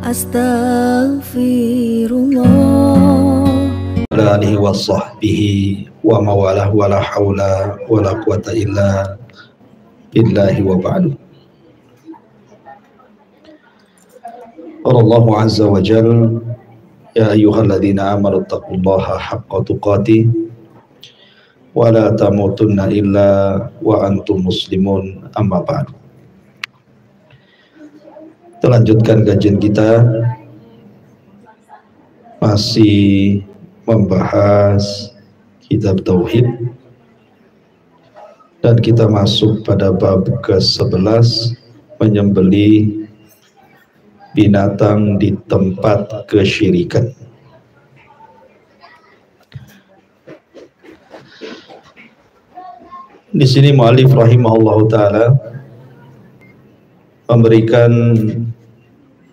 Astaghfirullah. Alihi wa sahbihi wa mawalah wa la hawla wa la quwata illa billahi wa ba'du. Allah azza wa jalla, ya ayyuhalladzina amanu taqullaha haqqa tuqatih wa la tamutunna illa wa antum muslimun, amma ba'du. Kita lanjutkan kajian kita, masih membahas kitab tauhid, dan kita masuk pada bab ke-11, menyembelih binatang di tempat kesyirikan. Di sini mu'allif rahimahullahu ta'ala memberikan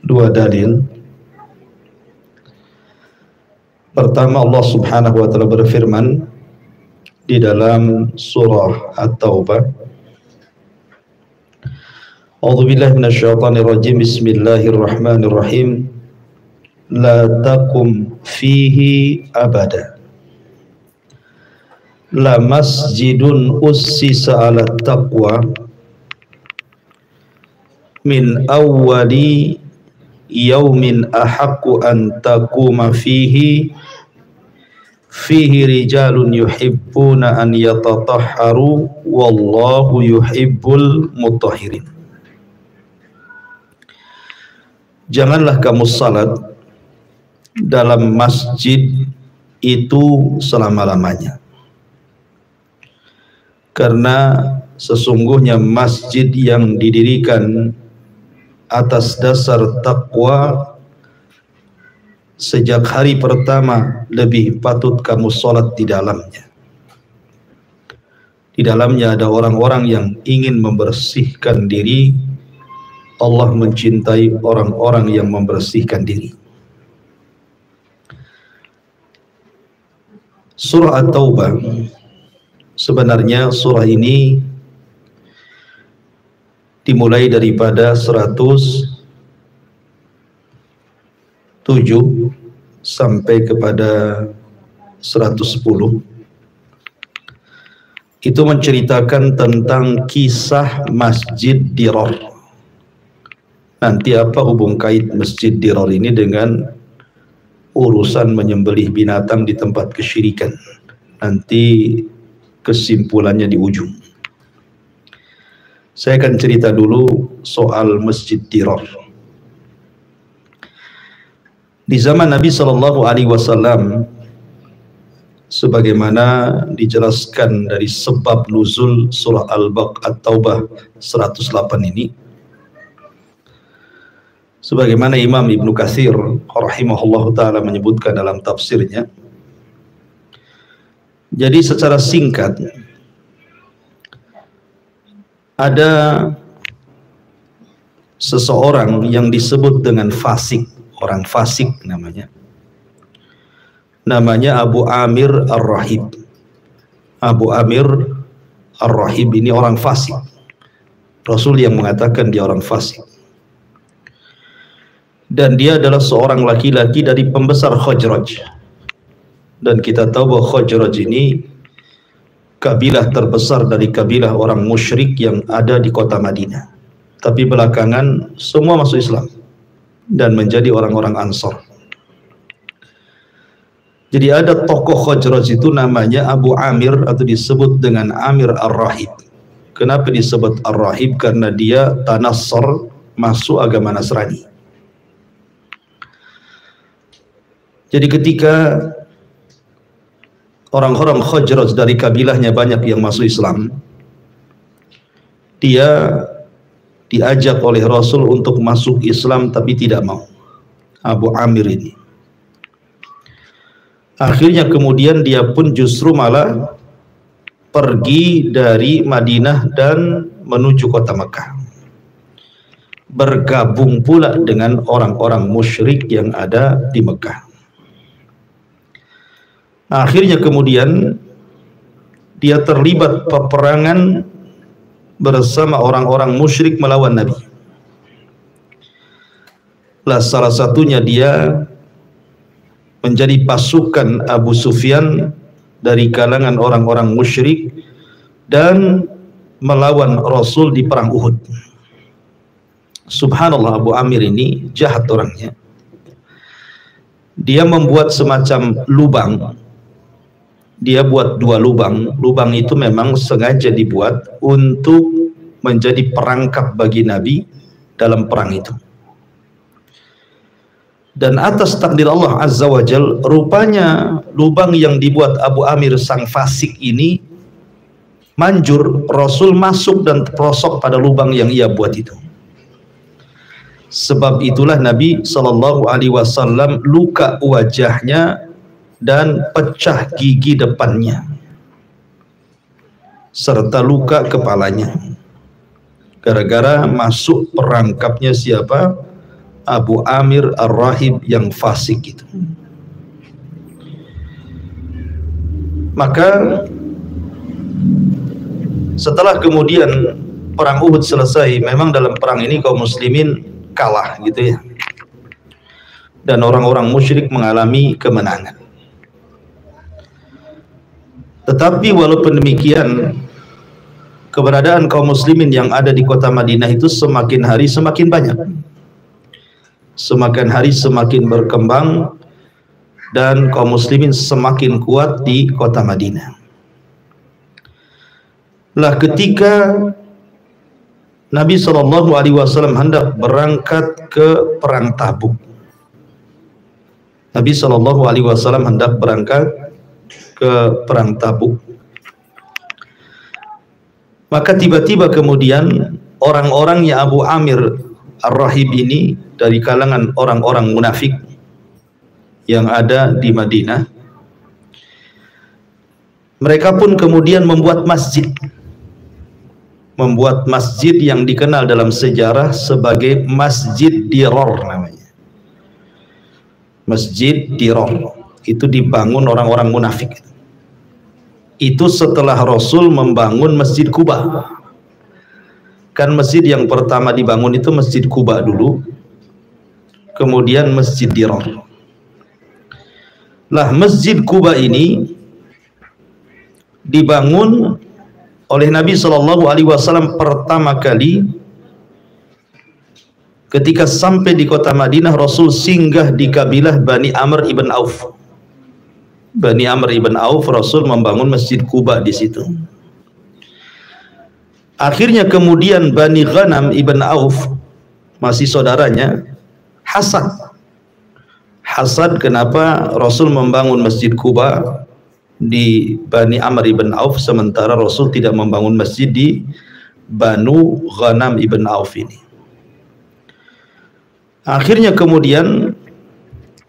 dua dalil. Pertama, Allah subhanahu wa ta'ala berfirman di dalam surah At-Taubah, A'udzu billahi minasyaitonir rajim, bismillahirrahmanirrahim, la taqum fihi abada, la masjidun ussisa ala taqwa min awwali yaumin ahaqqu an taquma fihi rijalun yuhibbuna an yatatahharu wallahu yuhibbul mutahhirin. Janganlah kamu salat dalam masjid itu selama-lamanya, karena sesungguhnya masjid yang didirikan atas dasar takwa sejak hari pertama lebih patut kamu sholat di dalamnya. Di dalamnya ada orang-orang yang ingin membersihkan diri. Allah mencintai orang-orang yang membersihkan diri. Surah At-Taubah, sebenarnya surah ini dimulai daripada 107 sampai kepada 110. Itu menceritakan tentang kisah Masjid Dirar. Nanti apa hubung kait Masjid Dirar ini dengan urusan menyembelih binatang di tempat kesyirikan? Nanti kesimpulannya di ujung. Saya akan cerita dulu soal Masjid Dirar. Di zaman Nabi Shallallahu Alaihi Wasallam, sebagaimana dijelaskan dari sebab nuzul surah At-Taubah 108 ini, sebagaimana Imam Ibnu Katsir rahimahullahu ta'ala menyebutkan dalam tafsirnya. Jadi secara singkat, ada seseorang yang disebut dengan fasik, orang fasik namanya Abu Amir Ar-Rahib. Abu Amir Ar-Rahib ini orang fasik. Rasul yang mengatakan dia orang fasik. Dan dia adalah seorang laki-laki dari pembesar Khazraj. Dan kita tahu bahwa Khazraj ini kabilah terbesar dari kabilah orang musyrik yang ada di kota Madinah. Tapi belakangan semua masuk Islam dan menjadi orang-orang Ansar. Jadi ada tokoh Khazraj itu namanya Abu Amir, atau disebut dengan Amir Ar-Rahib. Kenapa disebut Ar-Rahib? Karena dia tanassar, masuk agama Nasrani. Jadi ketika orang-orang Khazraj dari kabilahnya banyak yang masuk Islam, dia diajak oleh Rasul untuk masuk Islam tapi tidak mau, Abu Amir ini. Akhirnya kemudian dia pun justru malah pergi dari Madinah dan menuju kota Mekah, bergabung pula dengan orang-orang musyrik yang ada di Mekah. Akhirnya kemudian dia terlibat peperangan bersama orang-orang musyrik melawan Nabi. Lah salah satunya dia menjadi pasukan Abu Sufyan dari kalangan orang-orang musyrik dan melawan Rasul di perang Uhud. Subhanallah, Abu Amir ini jahat orangnya. Dia membuat semacam lubang. Dia buat 2 lubang. Lubang itu memang sengaja dibuat untuk menjadi perangkap bagi Nabi dalam perang itu. Dan atas takdir Allah Azza wa Jal, rupanya lubang yang dibuat Abu Amir sang fasik ini manjur. Rasul masuk dan terperosok pada lubang yang ia buat itu. Sebab itulah Nabi SAW luka wajahnya dan pecah gigi depannya serta luka kepalanya gara-gara masuk perangkapnya siapa? Abu Amir Ar-Rahib yang fasik itu. Maka setelah kemudian perang Uhud selesai, memang dalam perang ini kaum muslimin kalah gitu ya, dan orang-orang musyrik mengalami kemenangan. Tetapi walaupun demikian, keberadaan kaum muslimin yang ada di kota Madinah itu semakin hari semakin banyak, semakin hari semakin berkembang, dan kaum muslimin semakin kuat di kota Madinah. Lah ketika Nabi SAW hendak berangkat ke perang Tabuk, Nabi SAW hendak berangkat ke perang Tabuk, maka tiba-tiba kemudian orang-orangnya Abu Amir Ar-Rahib ini dari kalangan orang-orang munafik yang ada di Madinah, mereka pun kemudian membuat masjid yang dikenal dalam sejarah sebagai Masjid Dirar namanya. Masjid Dirar itu dibangun orang-orang munafik. Itu setelah Rasul membangun Masjid Quba. Kan masjid yang pertama dibangun itu Masjid Quba dulu, kemudian Masjid Dirar. Lah Masjid Quba ini dibangun oleh Nabi SAW pertama kali ketika sampai di kota Madinah. Rasul singgah di kabilah Bani Amr ibn Auf. Bani Amr ibn Auf, Rasul membangun Masjid Quba di situ. Akhirnya kemudian Bani Ghanam ibn Auf, masih saudaranya, hasad kenapa Rasul membangun Masjid Quba di Bani Amr ibn Auf sementara Rasul tidak membangun masjid di Banu Ghanam ibn Auf ini. Akhirnya kemudian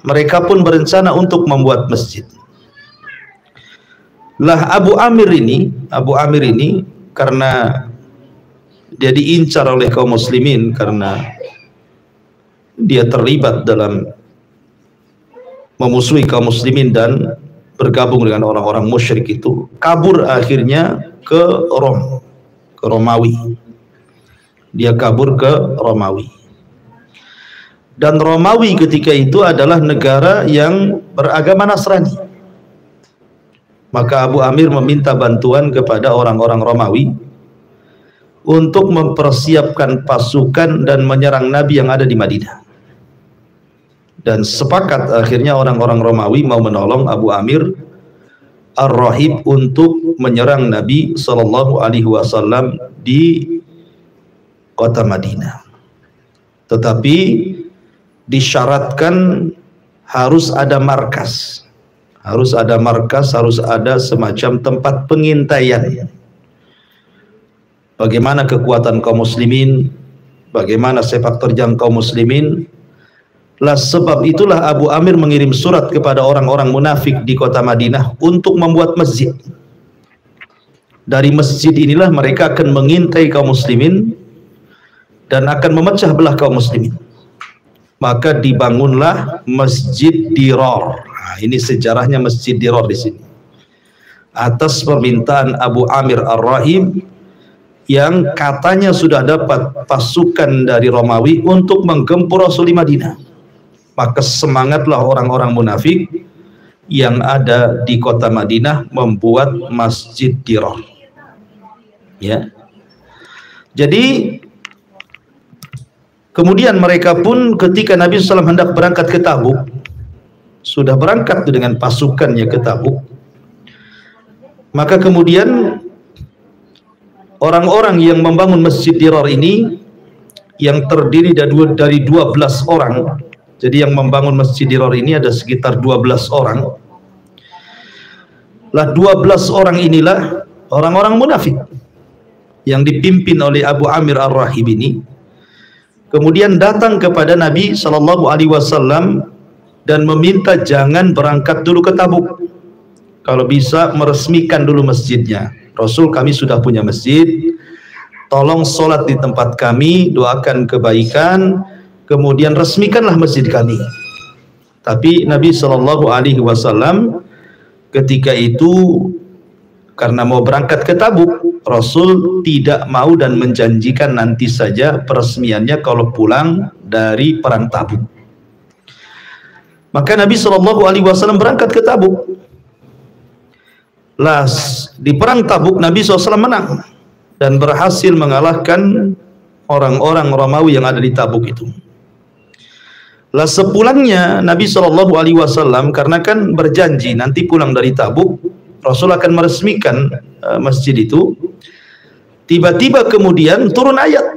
mereka pun berencana untuk membuat masjid. Lah Abu Amir ini karena dia diincar oleh kaum muslimin karena dia terlibat dalam memusuhi kaum muslimin dan bergabung dengan orang-orang musyrik itu, kabur akhirnya ke Romawi. Dia kabur ke Romawi. Dan Romawi ketika itu adalah negara yang beragama Nasrani. Maka Abu Amir meminta bantuan kepada orang-orang Romawi untuk mempersiapkan pasukan dan menyerang Nabi yang ada di Madinah. Dan sepakat akhirnya orang-orang Romawi mau menolong Abu Amir Ar-Rahib untuk menyerang Nabi SAW di kota Madinah. Tetapi disyaratkan harus ada markas, harus ada semacam tempat pengintaian. Bagaimana kekuatan kaum muslimin, bagaimana sepak terjang kaum muslimin. Lah sebab itulah Abu Amir mengirim surat kepada orang-orang munafik di kota Madinah untuk membuat masjid. Dari masjid inilah mereka akan mengintai kaum muslimin dan akan memecah belah kaum muslimin. Maka dibangunlah Masjid Dirar. Nah, ini sejarahnya Masjid Dirar di sini. Atas permintaan Abu Amir Ar-Rahib yang katanya sudah dapat pasukan dari Romawi untuk menggempur Rasul di Madinah. Maka semangatlah orang-orang munafik yang ada di kota Madinah membuat Masjid Dirar. Ya. Jadi kemudian mereka pun ketika Nabi SAW hendak berangkat ke Tabuk, sudah berangkat dengan pasukannya ke Tabuk, maka kemudian orang-orang yang membangun Masjid Dirar ini yang terdiri dari 12 orang. Jadi yang membangun Masjid Dirar ini ada sekitar 12 orang. Lah 12 orang inilah orang-orang munafik yang dipimpin oleh Abu Amir Ar-Rahib ini. Kemudian datang kepada Nabi SAW dan meminta jangan berangkat dulu ke Tabuk. Kalau bisa meresmikan dulu masjidnya. Rasul, kami sudah punya masjid, tolong sholat di tempat kami, doakan kebaikan, kemudian resmikanlah masjid kami. Tapi Nabi SAW ketika itu karena mau berangkat ke Tabuk, Rasul tidak mau dan menjanjikan nanti saja peresmiannya kalau pulang dari perang Tabuk. Maka Nabi SAW berangkat ke Tabuk. Di perang Tabuk Nabi SAW menang dan berhasil mengalahkan orang-orang Romawi yang ada di Tabuk itu. Sepulangnya Nabi SAW, karena kan berjanji nanti pulang dari Tabuk Rasul akan meresmikan masjid itu. Tiba-tiba kemudian turun ayat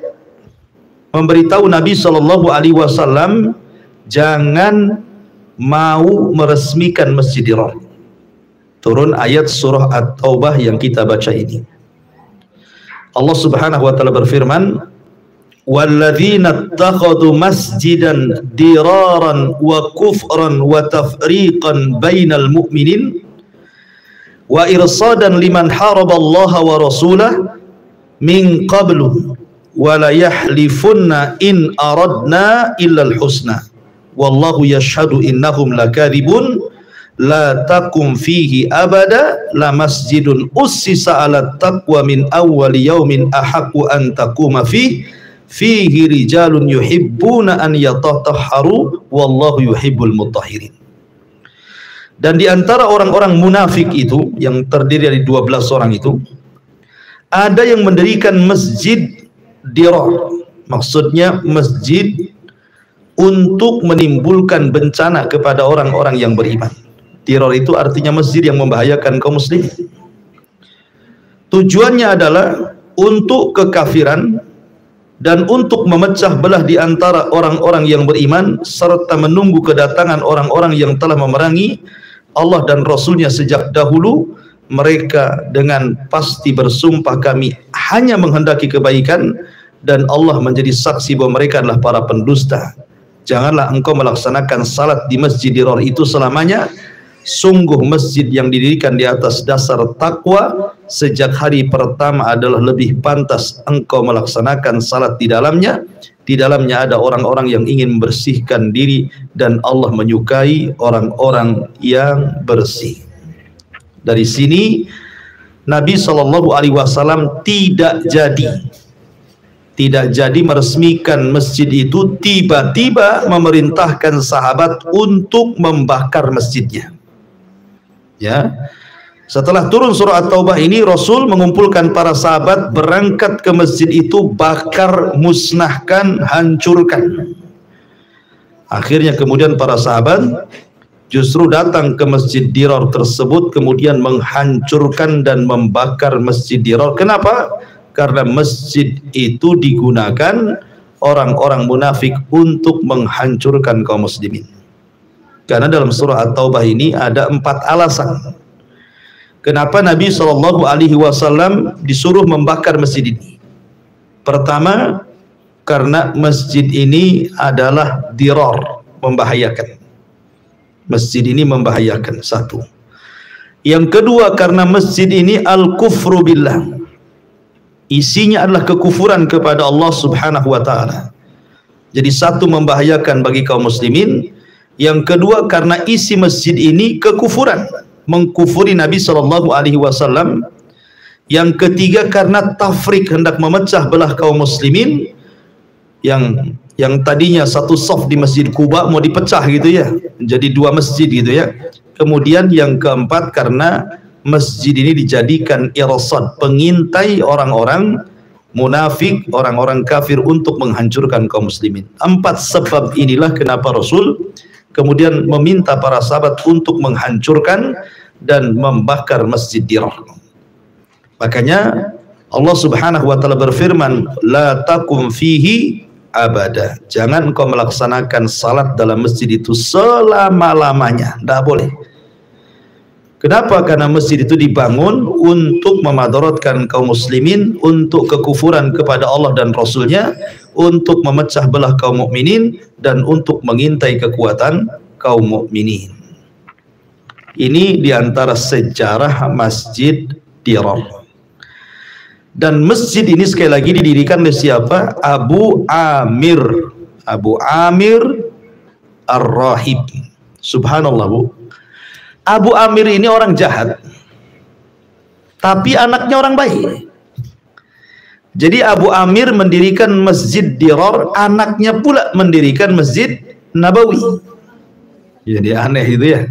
memberitahu Nabi SAW jangan mau meresmikan Masjid Dirar. Turun ayat surah At-Taubah yang kita baca ini. Allah Subhanahu wa taala berfirman, "Walladzina ittakhadhu masjidan diraran wa kufran wa tafriqan bainal mu'minin wa irsadan liman haraballaha wa rasulahu min qablu wa la yahlifunna in aradna illa al-husna wallahu yashhadu innahum lakadzibun la takum fihi abada la masjidun ussisa ala taqwa min awwali yaumin ahaqqu an taquma fihi rijalun yuhibbuna an yatatahharu wallahu yuhibbul mutahhirin." Dan di antara orang-orang munafik itu yang terdiri dari 12 orang itu ada yang mendirikan Masjid Dirar, maksudnya masjid untuk menimbulkan bencana kepada orang-orang yang beriman. Dirar itu artinya masjid yang membahayakan kaum muslimin. Tujuannya adalah untuk kekafiran dan untuk memecah belah di antara orang-orang yang beriman serta menunggu kedatangan orang-orang yang telah memerangi Allah dan Rasulnya sejak dahulu. Mereka dengan pasti bersumpah kami hanya menghendaki kebaikan dan Allah menjadi saksi bahwa mereka adalah para pendusta. Janganlah engkau melaksanakan salat di Masjid Dirar itu selamanya. Sungguh masjid yang didirikan di atas dasar takwa sejak hari pertama adalah lebih pantas engkau melaksanakan salat di dalamnya. Di dalamnya ada orang-orang yang ingin membersihkan diri dan Allah menyukai orang-orang yang bersih. Dari sini Nabi SAW tidak jadi meresmikan masjid itu, tiba-tiba memerintahkan sahabat untuk membakar masjidnya. Ya. Setelah turun surah At-Taubah ini, Rasul mengumpulkan para sahabat berangkat ke masjid itu, bakar, musnahkan, hancurkan. Akhirnya kemudian para sahabat justru datang ke Masjid Dirar tersebut, kemudian menghancurkan dan membakar Masjid Dirar. Kenapa? Karena masjid itu digunakan orang-orang munafik untuk menghancurkan kaum muslimin. Karena dalam surah At-Taubah ini ada 4 alasan kenapa Nabi SAW disuruh membakar masjid ini. Pertama, karena masjid ini adalah dirar, membahayakan. Masjid ini membahayakan, satu. Yang kedua, karena masjid ini al-kufru billah, isinya adalah kekufuran kepada Allah Subhanahu wa ta'ala. Jadi satu, membahayakan bagi kaum muslimin. Yang kedua, karena isi masjid ini kekufuran, mengkufuri Nabi SAW. Yang ketiga karena tafrik, hendak memecah belah kaum muslimin yang tadinya satu saf di Masjid Quba mau dipecah gitu ya, jadi dua masjid gitu ya. Kemudian yang keempat karena masjid ini dijadikan irsad, pengintai orang-orang munafik, orang-orang kafir untuk menghancurkan kaum muslimin. 4 sebab inilah kenapa Rasul kemudian meminta para sahabat untuk menghancurkan dan membakar Masjid Dirar. Makanya Allah Subhanahu wa taala berfirman, la takum fihi abada. Jangan engkau melaksanakan salat dalam masjid itu selama-lamanya, tidak boleh. Kenapa? Karena masjid itu dibangun untuk memadaratkan kaum muslimin, untuk kekufuran kepada Allah dan Rasulnya, untuk memecah belah kaum mukminin, dan untuk mengintai kekuatan kaum mukminin. Ini diantara sejarah Masjid Dirar. Dan masjid ini sekali lagi didirikan oleh siapa? Abu Amir Ar-Rahib. Subhanallah, Bu. Abu Amir ini orang jahat, tapi anaknya orang baik. Jadi Abu Amir mendirikan Masjid Dirar, anaknya pula mendirikan Masjid Nabawi. Jadi aneh itu ya.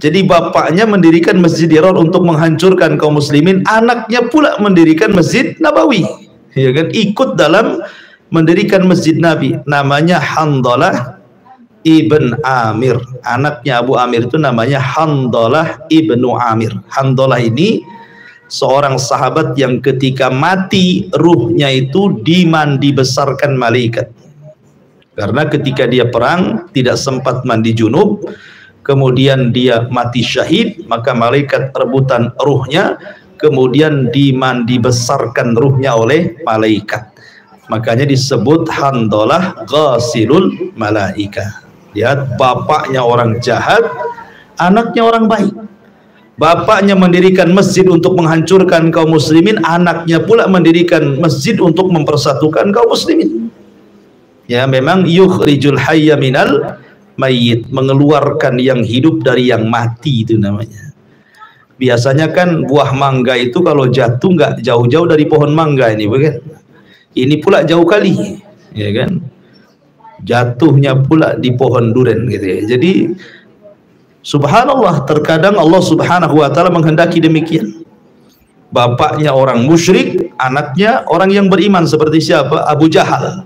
Jadi bapaknya mendirikan Masjid Dirar untuk menghancurkan kaum muslimin, anaknya pula mendirikan Masjid Nabawi. Ya kan? Ikut dalam mendirikan Masjid Nabi. Namanya Handalah Ibn Amir. Anaknya Abu Amir itu namanya Handalah Ibnu Amir. Handalah ini seorang sahabat yang ketika mati ruhnya itu dimandi besarkan malaikat. Karena ketika dia perang tidak sempat mandi junub, kemudian dia mati syahid, maka malaikat rebutan ruhnya, kemudian dimandi besarkan ruhnya oleh malaikat. Makanya disebut Handalah Ghasilul Malaika. Lihat, bapaknya orang jahat, anaknya orang baik. Bapaknya mendirikan masjid untuk menghancurkan kaum muslimin, anaknya pula mendirikan masjid untuk mempersatukan kaum muslimin. Ya, memang yukhrijul hayya minal mayyit, mengeluarkan yang hidup dari yang mati, itu namanya. Biasanya kan buah mangga itu kalau jatuh nggak jauh-jauh dari pohon mangga ini, bukan? Ini pula jauh kali, ya kan? Jatuhnya pula di pohon duren gitu ya. Jadi subhanallah, terkadang Allah Subhanahu wa taala menghendaki demikian. Bapaknya orang musyrik, anaknya orang yang beriman. Seperti siapa? Abu Jahal.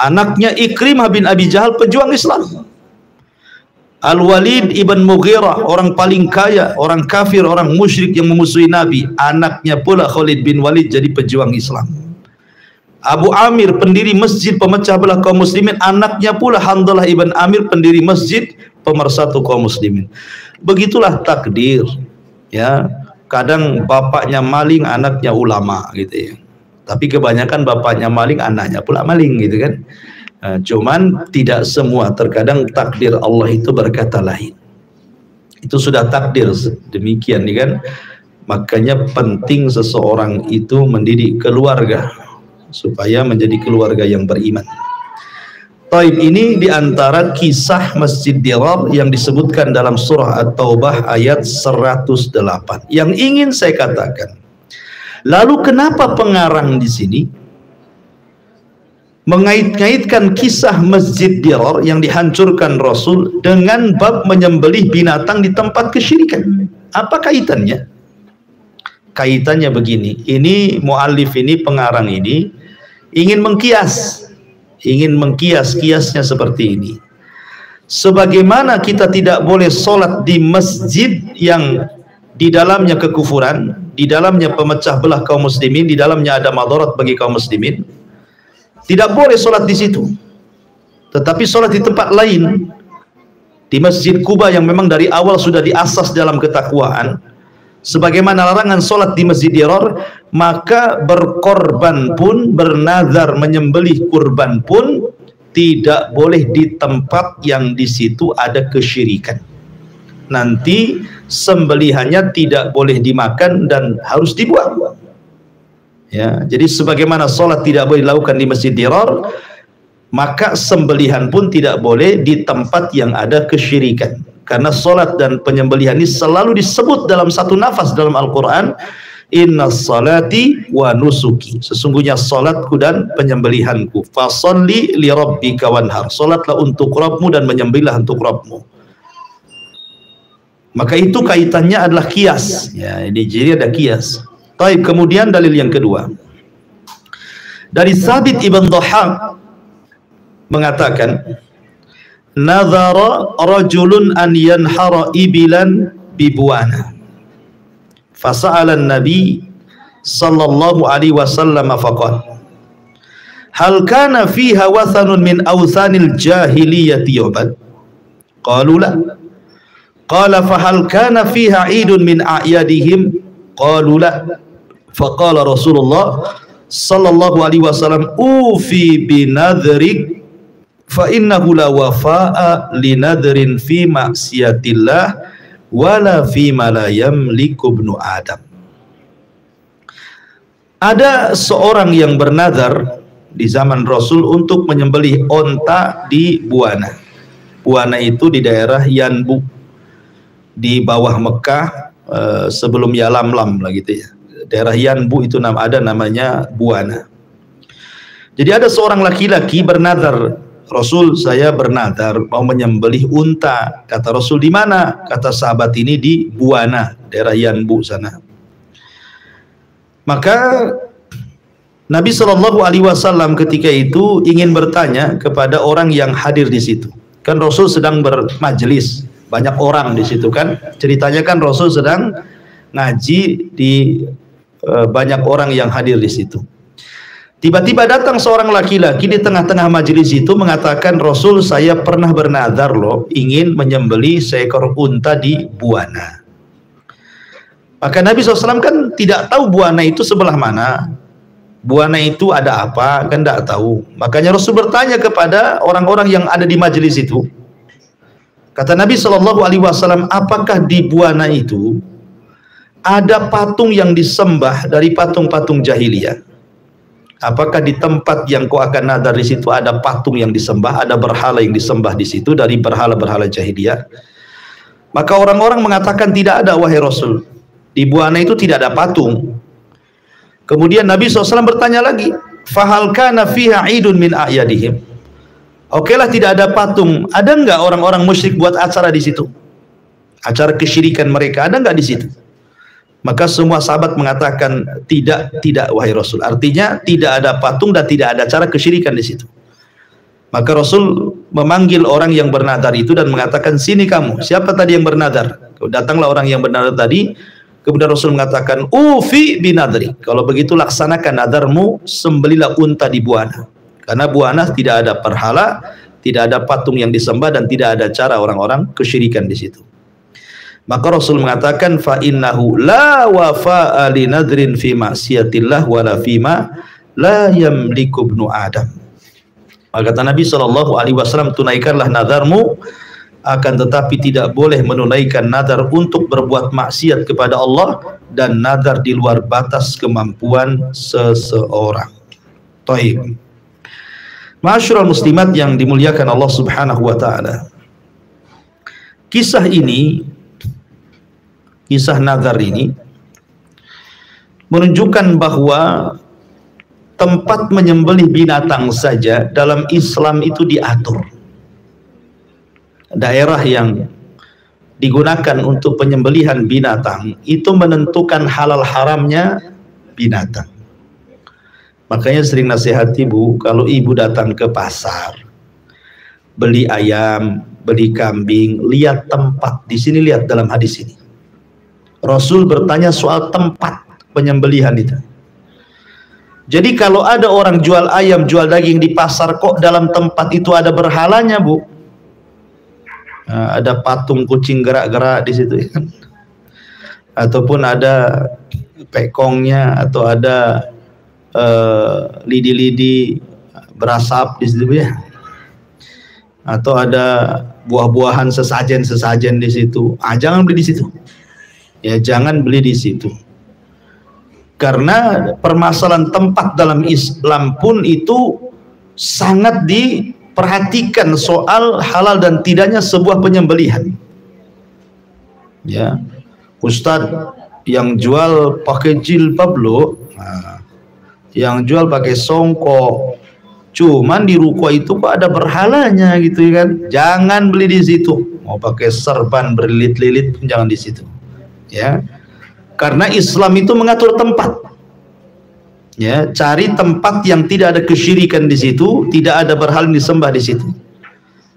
Anaknya Ikrimah bin Abi Jahal, pejuang Islam. Al-Walid ibn Mughirah, orang paling kaya, orang kafir, orang musyrik yang memusuhi Nabi. Anaknya pula Khalid bin Walid jadi pejuang Islam. Abu Amir, pendiri masjid pemecah belah kaum muslimin, anaknya pula Handalah ibn Amir, pendiri masjid pemersatu kaum muslimin. Begitulah takdir. Ya, kadang bapaknya maling, anaknya ulama gitu ya. Tapi kebanyakan bapaknya maling, anaknya pula maling gitu kan. Nah, cuman tidak semua, terkadang takdir Allah itu berkata lain. Itu sudah takdir demikian ya kan. Makanya penting seseorang itu mendidik keluarga supaya menjadi keluarga yang beriman. Taib, ini diantara kisah Masjid Dirar yang disebutkan dalam surah At-Taubah ayat 108. Yang ingin saya katakan, lalu kenapa pengarang di sini mengait-ngaitkan kisah Masjid Dirar yang dihancurkan Rasul dengan bab menyembelih binatang di tempat kesyirikan? Apa kaitannya? Kaitannya begini, ini muallif ini, pengarang ini ingin mengkias kiasnya seperti ini. Sebagaimana kita tidak boleh sholat di masjid yang di dalamnya kekufuran, di dalamnya pemecah belah kaum muslimin, di dalamnya ada madarat bagi kaum muslimin, tidak boleh sholat di situ. Tetapi sholat di tempat lain, di Masjid Quba yang memang dari awal sudah diasas dalam ketakwaan, sebagaimana larangan sholat di Masjid Dirar, maka berkorban pun, bernazar menyembelih kurban pun tidak boleh di tempat yang di situ ada kesyirikan. Nanti sembelihannya tidak boleh dimakan dan harus dibuang. Ya, jadi sebagaimana sholat tidak boleh dilakukan di Masjid Dirar, maka sembelihan pun tidak boleh di tempat yang ada kesyirikan. Karena sholat dan penyembelihan ini selalu disebut dalam satu nafas dalam Al-Quran Innas salati wa nusuki, sesungguhnya salatku dan penyembelihanku. Fasalli li rabbika wanhar, salatlah untuk Rabbmu dan menyembelihlah untuk Rabbmu. Maka itu kaitannya adalah kias. Ya, ini jadi ada kias. Taib, kemudian dalil yang kedua dari Thabit ibn Dhahhak mengatakan, nazara rajulun an yanhara ibilan bibuana, fasa'ala an-nabi sallallahu alaihi wasallam faqala, hal kana fiha wathanun min awthanil jahiliyyati yu'bad? Qalu la. Qala fa hal kana fiha 'idun min a'yadihim? Qalu la. Faqala Rasulullah sallallahu alaihi wasallam, ufi binadhrik fa innahu la wafa'a li nadhrin fi ma'siyatillah wala fi ma la yamliku ibnu Adam. Ada seorang yang bernazar di zaman Rasul untuk menyembelih onta di Buana. Buana itu di daerah Yanbu, di bawah Mekah, sebelum Yalamlam lah gitu ya. Daerah Yanbu itu ada namanya Buana. Jadi ada seorang laki-laki bernazar, Rasul, saya bernazar mau menyembelih unta. Kata Rasul, di mana? Kata sahabat ini, di Buana, daerah Yanbu sana. Maka Nabi Shallallahu Alaihi Wasallam ketika itu ingin bertanya kepada orang yang hadir di situ. Kan Rasul sedang bermajelis, banyak orang di situ kan. Ceritanya kan Rasul sedang ngaji di banyak orang yang hadir di situ. Tiba-tiba datang seorang laki-laki di tengah-tengah majelis itu mengatakan, Rasul, saya pernah bernazar loh ingin menyembelih seekor unta di Buana. Maka Nabi SAW kan tidak tahu Buana itu sebelah mana, Buana itu ada apa, kan tidak tahu. Makanya Rasul bertanya kepada orang-orang yang ada di majelis itu. Kata Nabi SAW, apakah di Buana itu ada patung yang disembah dari patung-patung jahiliyah? Apakah di tempat yang kau akan nazar di situ ada patung yang disembah, ada berhala yang disembah di situ dari berhala-berhala jahiliyah? Maka orang-orang mengatakan, tidak ada wahai Rasul, di Buana itu tidak ada patung. Kemudian Nabi SAW bertanya lagi, fahal kana fiha 'idun min a'yadihim? Okelah, tidak ada patung, ada enggak orang-orang musyrik buat acara di situ? Acara kesyirikan mereka ada enggak di situ? Maka semua sahabat mengatakan, tidak wahai Rasul. Artinya tidak ada patung dan tidak ada cara kesyirikan di situ. Maka Rasul memanggil orang yang bernazar itu dan mengatakan, sini kamu, siapa tadi yang bernazar? Datanglah orang yang bernazar tadi. Kemudian Rasul mengatakan, ufi binadri, kalau begitu laksanakan nadarmu, sembelilah unta di Buana. Karena Buana tidak ada berhala, tidak ada patung yang disembah, dan tidak ada cara orang-orang kesyirikan di situ. Maka Rasul mengatakan, fa innahu la wafa'a li nadrin fi ma'siyatillah wala fi ma la yamliku ibnu Adam. Maka kata Nabi SAW, tunaikanlah nadarmu, akan tetapi tidak boleh menunaikan nadar untuk berbuat maksiat kepada Allah dan nadar di luar batas kemampuan seseorang. Taib. Ma'asyiral muslimat yang dimuliakan Allah Subhanahu wa taala. Kisah ini, kisah nazar ini menunjukkan bahwa tempat menyembelih binatang saja dalam Islam itu diatur. Daerah yang digunakan untuk penyembelihan binatang itu menentukan halal haramnya binatang. Makanya sering nasihat ibu, kalau ibu datang ke pasar beli ayam, beli kambing, lihat tempat. Di sini lihat dalam hadis ini, Rasul bertanya soal tempat penyembelihan itu. Jadi kalau ada orang jual ayam, jual daging di pasar, kok dalam tempat itu ada berhalanya, Bu? Nah, ada patung kucing gerak-gerak di situ, ya kan? Ataupun ada pekongnya, atau ada lidi-lidi berasap di situ, ya. Atau ada buah-buahan sesajen-sesajen di situ. Jangan beli di situ. Ya, jangan beli di situ. Karena permasalahan tempat dalam Islam pun itu sangat diperhatikan soal halal dan tidaknya sebuah penyembelihan. Ya, Ustadz, yang jual pakai jilbab loh, nah, yang jual pakai songkok, cuman di ruko itu kok ada berhalanya gitu kan, jangan beli di situ. Mau pakai serban berlilit-lilit pun jangan di situ, ya. Karena Islam itu mengatur tempat, ya. Cari tempat yang tidak ada kesyirikan di situ, tidak ada berhala yang disembah di situ.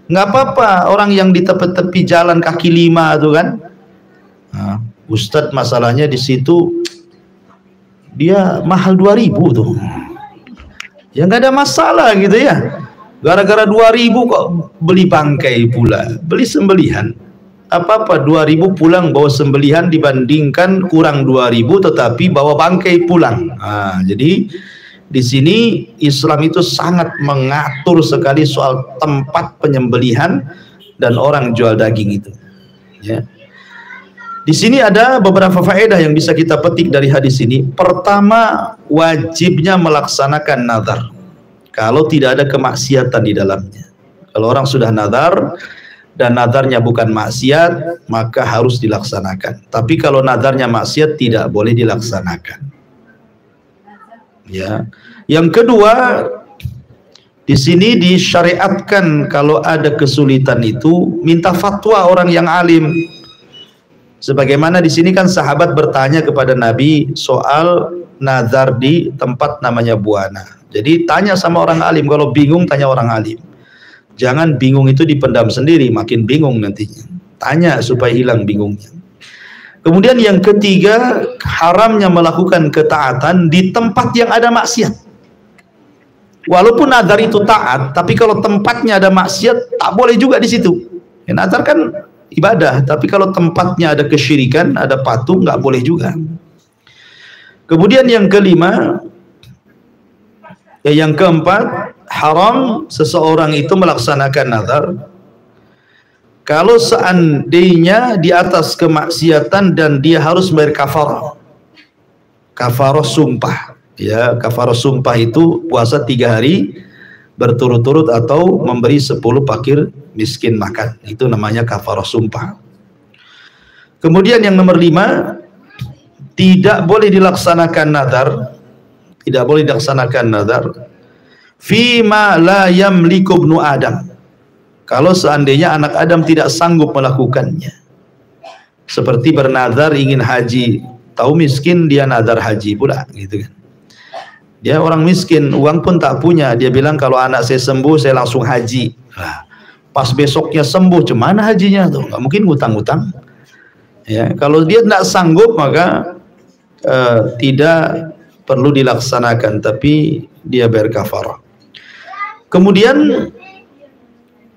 Nggak apa-apa orang yang di tepi-tepi jalan kaki lima itu kan. Nah, Ustadz masalahnya di situ dia mahal 2.000 tuh. Ya nggak ada masalah gitu ya. Gara-gara 2.000 kok beli bangkai pula, beli sembelihan. Apa-apa 2.000 pulang bawa sembelihan dibandingkan kurang 2.000 tetapi bawa bangkai pulang. Nah, jadi di sini Islam itu sangat mengatur sekali soal tempat penyembelihan dan orang jual daging itu. Ya. Di sini ada beberapa faedah yang bisa kita petik dari hadis ini. Pertama, wajibnya melaksanakan nazar kalau tidak ada kemaksiatan di dalamnya. Kalau orang sudah nazar dan nazarnya bukan maksiat, maka harus dilaksanakan. Tapi kalau nazarnya maksiat, tidak boleh dilaksanakan. Ya. Yang kedua, di sini disyariatkan kalau ada kesulitan itu minta fatwa orang yang alim. Sebagaimana di sini kan sahabat bertanya kepada Nabi soal nazar di tempat namanya buana. Jadi tanya sama orang alim, kalau bingung tanya orang alim. Jangan bingung itu dipendam sendiri, makin bingung nantinya. Tanya supaya hilang bingungnya. Kemudian yang ketiga, haramnya melakukan ketaatan di tempat yang ada maksiat. Walaupun nazar itu taat, tapi kalau tempatnya ada maksiat, tak boleh juga di situ. Ya, nazar kan ibadah, tapi kalau tempatnya ada kesyirikan, ada patung, nggak boleh juga. Kemudian yang kelima, yang keempat, haram seseorang itu melaksanakan nazar kalau seandainya di atas kemaksiatan dan dia harus bayar kafarah. Kafarah sumpah, ya. Kafarah sumpah itu puasa 3 hari berturut-turut atau memberi 10 fakir miskin makan. Itu namanya kafarah sumpah. Kemudian yang nomor 5, tidak boleh dilaksanakan nazar. Tidak boleh dilaksanakan nazar fima la yamliku ibnu Adam. Kalau seandainya anak Adam tidak sanggup melakukannya. Seperti bernazar ingin haji, tahu miskin dia nazar haji pula gitu kan. Dia orang miskin, uang pun tak punya. Dia bilang kalau anak saya sembuh saya langsung haji. Nah, pas besoknya sembuh, cuman hajinya tuh? Nggak mungkin ngutang-ngutang. Ya, kalau dia tidak sanggup maka tidak perlu dilaksanakan, tapi dia bayar kafarah. Kemudian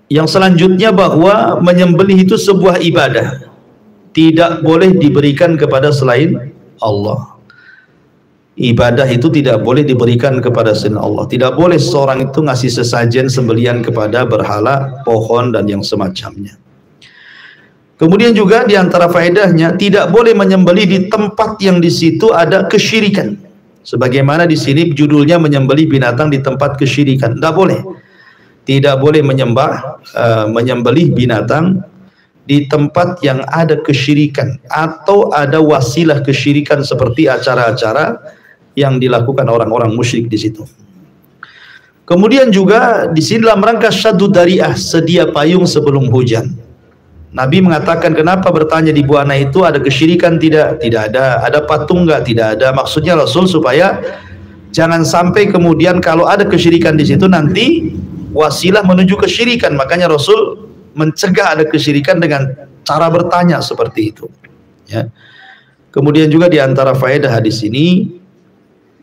yang selanjutnya bahwa menyembelih itu sebuah ibadah, tidak boleh diberikan kepada selain Allah. Ibadah itu tidak boleh diberikan kepada selain Allah. Tidak boleh seorang itu ngasih sesajen sembelihan kepada berhala, pohon dan yang semacamnya. Kemudian juga di antara faedahnya, tidak boleh menyembelih di tempat yang di situ ada kesyirikan. Sebagaimana di sini judulnya menyembelih binatang di tempat kesyirikan. Tidak boleh. Tidak boleh menyembelih binatang di tempat yang ada kesyirikan atau ada wasilah kesyirikan seperti acara-acara yang dilakukan orang-orang musyrik di situ. Kemudian juga di sini dalam rangka syaddu dariah, sedia payung sebelum hujan. Nabi mengatakan, kenapa bertanya di buana itu ada kesyirikan? Tidak ada. Ada patung enggak? Tidak ada. Maksudnya Rasul supaya jangan sampai kemudian kalau ada kesyirikan di situ nanti wasilah menuju kesyirikan. Makanya Rasul mencegah ada kesyirikan dengan cara bertanya seperti itu. Ya. Kemudian juga di antara faedah hadis ini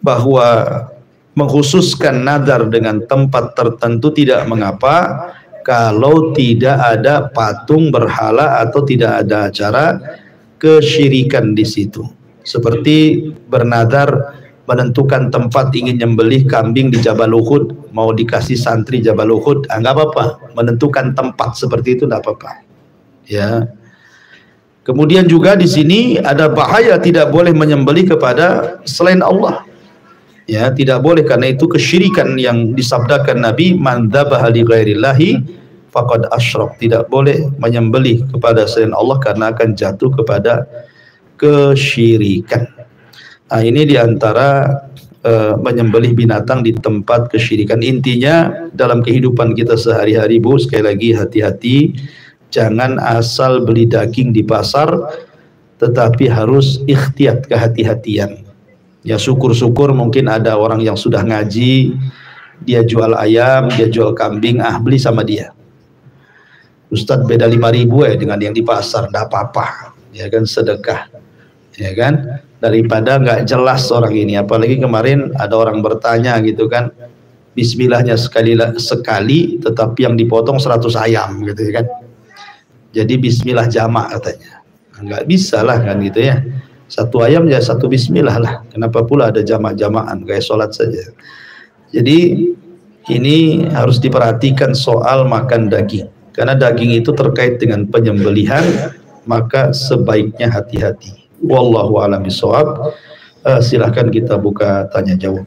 bahwa mengkhususkan nazar dengan tempat tertentu tidak mengapa kalau tidak ada patung berhala atau tidak ada acara kesyirikan di situ. Seperti bernazar menentukan tempat ingin nyembelih kambing di Jabal Uhud, mau dikasih santri Jabal Uhud, enggak apa-apa. Menentukan tempat seperti itu enggak apa-apa. Ya. Kemudian juga di sini ada bahaya tidak boleh menyembelih kepada selain Allah. Ya, tidak boleh karena itu kesyirikan yang disabdakan Nabi, man dzabaha li ghairillahi faqad asyrak. Tidak boleh menyembelih kepada selain Allah karena akan jatuh kepada kesyirikan. Nah, ini diantara menyembelih binatang di tempat kesyirikan. Intinya dalam kehidupan kita sehari-hari, Bu, sekali lagi hati-hati, jangan asal beli daging di pasar, tetapi harus ikhtiyat, kehati-hatian. Ya, syukur-syukur mungkin ada orang yang sudah ngaji, dia jual ayam, dia jual kambing, beli sama dia. Ustadz, beda 5.000 dengan yang di pasar, enggak apa-apa, ya kan, sedekah, ya kan, daripada nggak jelas orang ini. Apalagi kemarin ada orang bertanya gitu kan, bismillahnya sekali tetapi yang dipotong 100 ayam gitu kan, jadi bismillah jamak katanya. Nggak bisa lah kan gitu ya, satu ayam ya satu bismillah lah, kenapa pula ada jamak-jamakan kayak sholat saja. Jadi ini harus diperhatikan soal makan daging, karena daging itu terkait dengan penyembelihan, maka sebaiknya hati-hati. Wallahu a'lam bishawab. Silahkan kita buka tanya jawab.